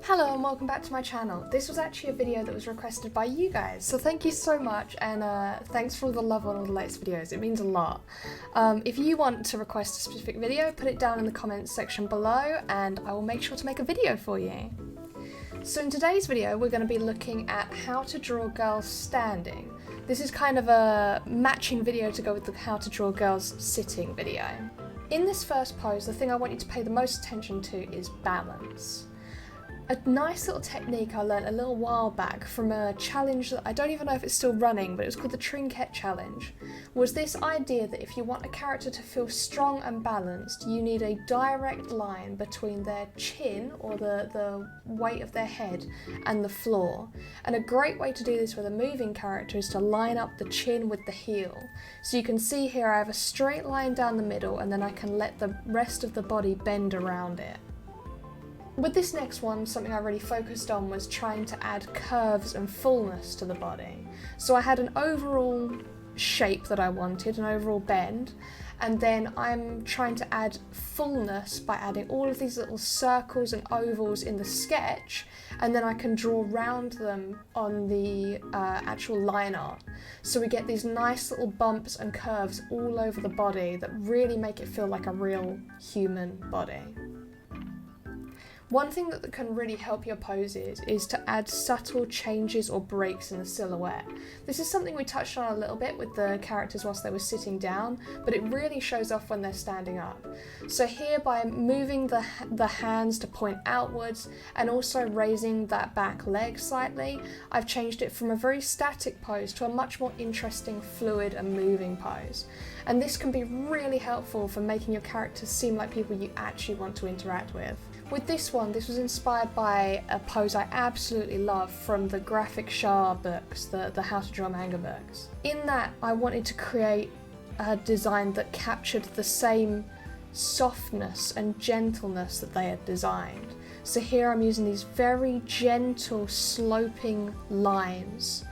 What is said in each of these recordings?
Hello and welcome back to my channel. This was actually a video that was requested by you guys, so thank you so much, and thanks for all the love on all the latest videos, it means a lot. If you want to request a specific video, put it down in the comments section below and I will make sure to make a video for you. So in today's video we're going to be looking at how to draw girls standing. This is kind of a matching video to go with the how to draw girls sitting video. In this first pose, the thing I want you to pay the most attention to is balance. A nice little technique I learned a little while back from a challenge that I don't even know if it's still running, but it was called the Trinket Challenge, was this idea that if you want a character to feel strong and balanced, you need a direct line between their chin, or the weight of their head, and the floor. And a great way to do this with a moving character is to line up the chin with the heel. So you can see here I have a straight line down the middle, and then I can let the rest of the body bend around it. With this next one, something I really focused on was trying to add curves and fullness to the body. So I had an overall shape that I wanted, an overall bend, and then I'm trying to add fullness by adding all of these little circles and ovals in the sketch, and then I can draw around them on the actual line art. So we get these nice little bumps and curves all over the body that really make it feel like a real human body. One thing that can really help your poses is to add subtle changes or breaks in the silhouette. This is something we touched on a little bit with the characters whilst they were sitting down, but it really shows off when they're standing up. So here, by moving the hands to point outwards and also raising that back leg slightly, I've changed it from a very static pose to a much more interesting, fluid and moving pose. And this can be really helpful for making your characters seem like people you actually want to interact with. With this one, this was inspired by a pose I absolutely love from the Graphic Shah books, the How to Draw Manga books. In that, I wanted to create a design that captured the same softness and gentleness that they had designed. So here I'm using these very gentle sloping lines,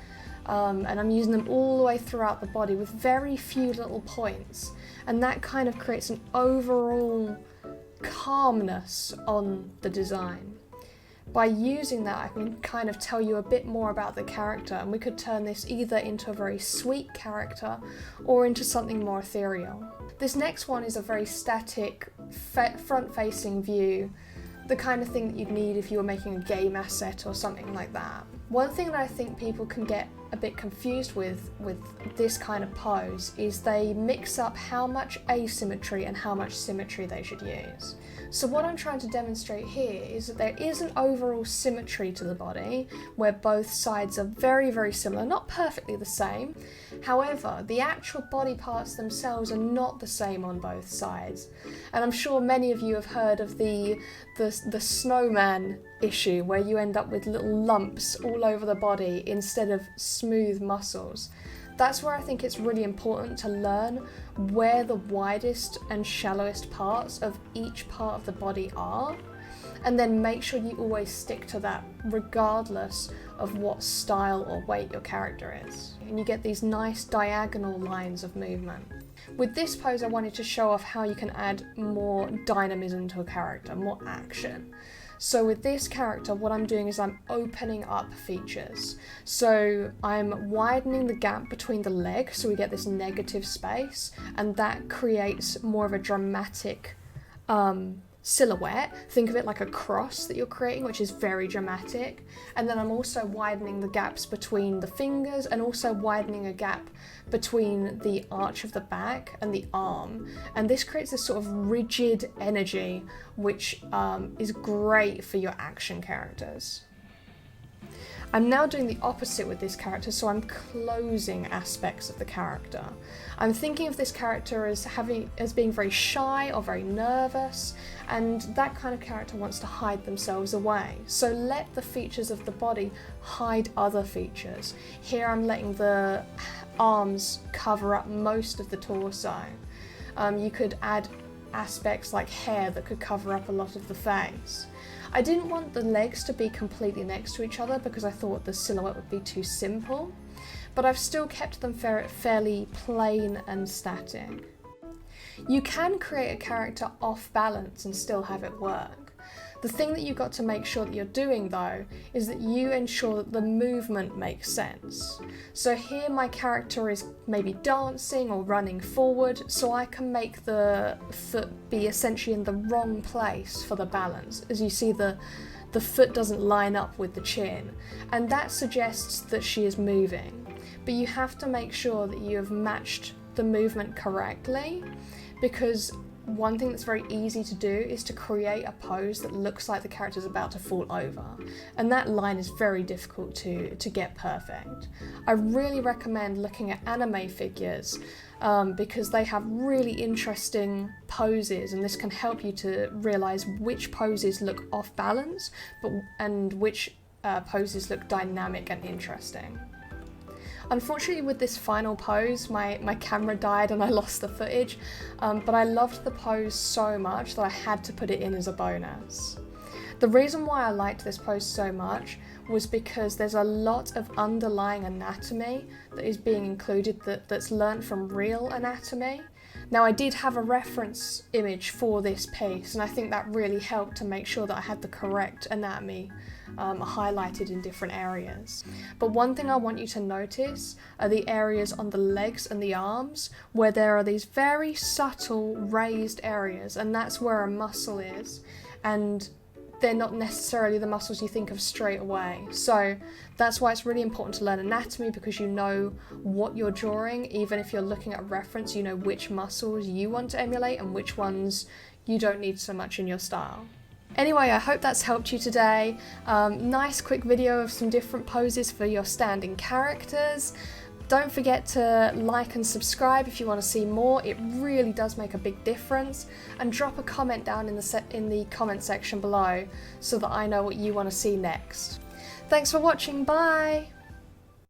and I'm using them all the way throughout the body with very few little points, and that kind of creates an overall calmness on the design. By using that, I can kind of tell you a bit more about the character, and we could turn this either into a very sweet character or into something more ethereal. This next one is a very static, front-facing view, the kind of thing that you'd need if you were making a game asset or something like that. One thing that I think people can get a bit confused with this kind of pose is they mix up how much asymmetry and how much symmetry they should use. So what I'm trying to demonstrate here is that there is an overall symmetry to the body where both sides are very, very similar, not perfectly the same. However, the actual body parts themselves are not the same on both sides. And I'm sure many of you have heard of the snowman issue, where you end up with little lumps all over the body instead of smooth muscles. That's where I think it's really important to learn where the widest and shallowest parts of each part of the body are, and then make sure you always stick to that regardless of what style or weight your character is. And you get these nice diagonal lines of movement. With this pose, I wanted to show off how you can add more dynamism to a character, more action. So with this character, what I'm doing is I'm opening up features. So I'm widening the gap between the legs, so we get this negative space, and that creates more of a dramatic silhouette. Think of it like a cross that you're creating, which is very dramatic. And then I'm also widening the gaps between the fingers, and also widening a gap between the arch of the back and the arm. And this creates this sort of rigid energy, which is great for your action characters. I'm now doing the opposite with this character, so I'm closing aspects of the character. I'm thinking of this character as being very shy or very nervous, and that kind of character wants to hide themselves away. So let the features of the body hide other features. Here I'm letting the arms cover up most of the torso. You could add aspects like hair that could cover up a lot of the face. I didn't want the legs to be completely next to each other because I thought the silhouette would be too simple, but I've still kept them fairly plain and static. You can create a character off balance and still have it work. The thing that you've got to make sure that you're doing though is that you ensure that the movement makes sense. So here my character is maybe dancing or running forward, so I can make the foot be essentially in the wrong place for the balance. As you see, the foot doesn't line up with the chin, and that suggests that she is moving. But you have to make sure that you have matched the movement correctly, because one thing that's very easy to do is to create a pose that looks like the character's about to fall over, and that line is very difficult to get perfect. I really recommend looking at anime figures because they have really interesting poses, and this can help you to realise which poses look off balance and which poses look dynamic and interesting. Unfortunately, with this final pose, my camera died and I lost the footage, but I loved the pose so much that I had to put it in as a bonus. The reason why I liked this pose so much was because there's a lot of underlying anatomy that is being included that's learnt from real anatomy. Now, I did have a reference image for this piece, and I think that really helped to make sure that I had the correct anatomy highlighted in different areas. But one thing I want you to notice are the areas on the legs and the arms where there are these very subtle raised areas, and that's where a muscle is, and they're not necessarily the muscles you think of straight away. So that's why it's really important to learn anatomy, because you know what you're drawing. Even if you're looking at a reference, you know which muscles you want to emulate and which ones you don't need so much in your style. Anyway, I hope that's helped you today. Nice quick video of some different poses for your standing characters. Don't forget to like and subscribe if you want to see more. It really does make a big difference. And drop a comment down in the comment section below so that I know what you want to see next. Thanks for watching, bye!